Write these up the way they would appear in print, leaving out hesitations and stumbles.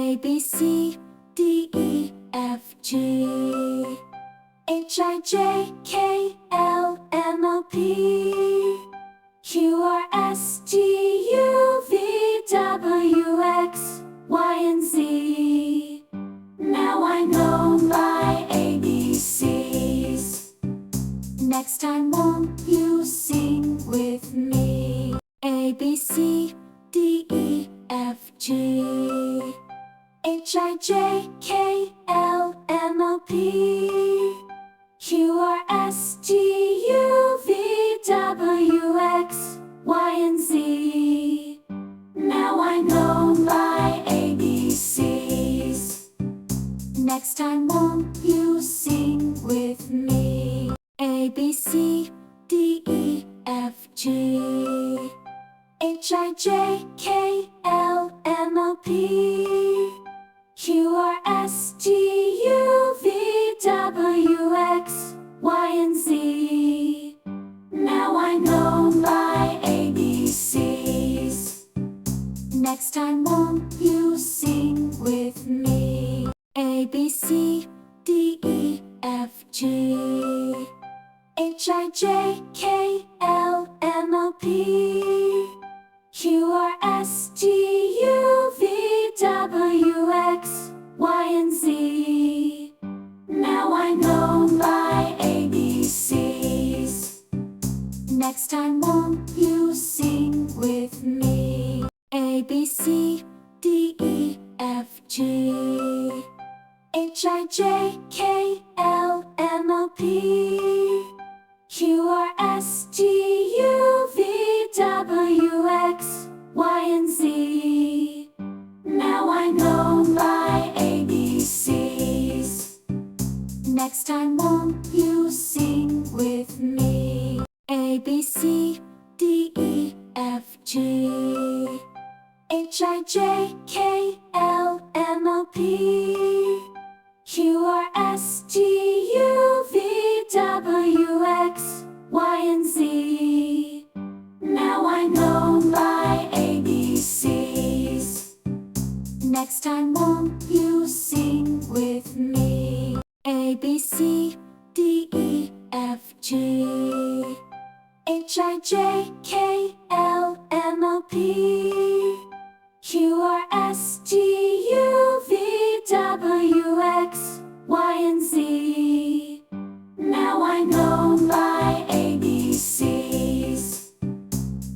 A, B, C, D, E, F, G, H, I, J, K, L, M, N, P, Q, R, S, T, U, V, W, X, Y, and Z. Now I know my ABCs. Next time won't you sing with me? A, B, C, D, E, F, G, H, I, J, K, L, M, N, P, Q, R, S, T, U, V, W, X, Y, and Z. Now I know my ABCs. Next time won't you sing with me? A, B, C, D, E, F, G, H, I, J, K, L, M, N, P, Q, R, S, T, U, V, W, X, Y, and Z. Now I know my ABCs. Next time won't you sing with me? A, B, C, D, E, F, G, H, I, J, K, L, M, N, P, Q, R, S, T, U, V, W, X, Y, and Z. Now I know my ABCs. Next time won't you sing with me? A, B, C, D, E, F, G, H, I, J, K, L, M, N, P, Q, R, S, T, U, V, W, X, Y, and Z. Now I know my ABCs. Next time won't you sing with me? A, B, C, D, E, F, G, H, I, J, K, L, M, N, P, Q, R, S, T, U, V, W, X, Y, and Z. Now I know my ABCs. Next time won't you sing with me? A, B, C, D, E, F, G, H, I, J, K, L, M, N, P, Q, R, S, T, U, V, W, X, Y, and Z. Now I know my ABCs.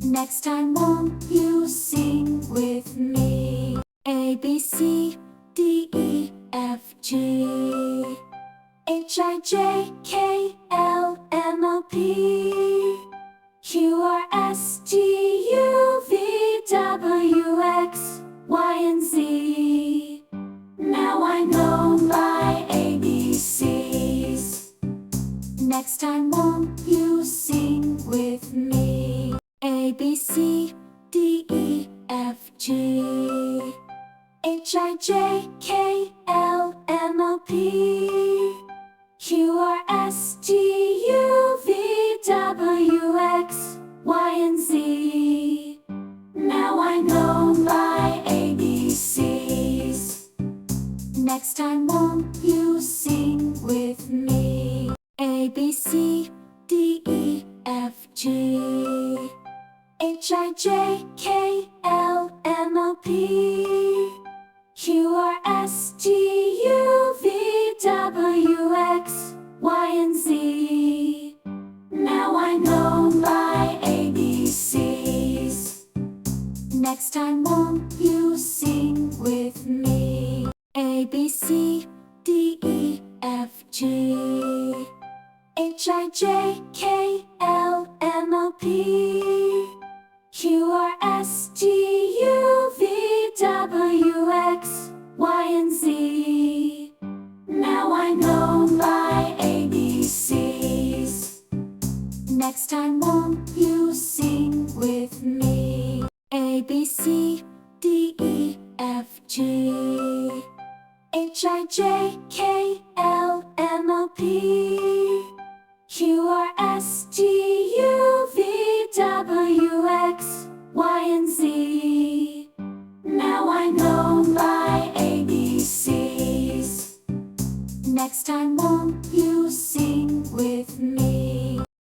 Next time won't you sing with me? A, B, C, D, E, F, G, H, I, J, K, L, M, N, P, Q, R, S, T, U, V, W, X, Y, and Z. Now I know my ABCs. Next time won't you sing with me? A, B, C, D, E, F, G, H, I, J, K, L, M, N, P, Q, R, S, T, U, V, W, X, Y, and Z. Now I know my ABCs. Next time won't you sing with me? A, B, C, D, E, F, G, H, I, J, K, L, M, N, P, Q, R, S, T, U, V, W, X, Y, and Z. Now I know my ABCs. Next time won't you sing with me? A, B, C, D, E, F, G, H, I, J, K, L, M, N, P, Q, R, S, T, U, V, W, X, Y, and Z. Now I know my ABCs. Next time won't you sing with me? A, B, C, D, E, F, G, H, I, J, K, L, M, N, P, Q, R, S, T, U, V, W, X, Y, and Z. Now I know my ABCs. Next time won't you sing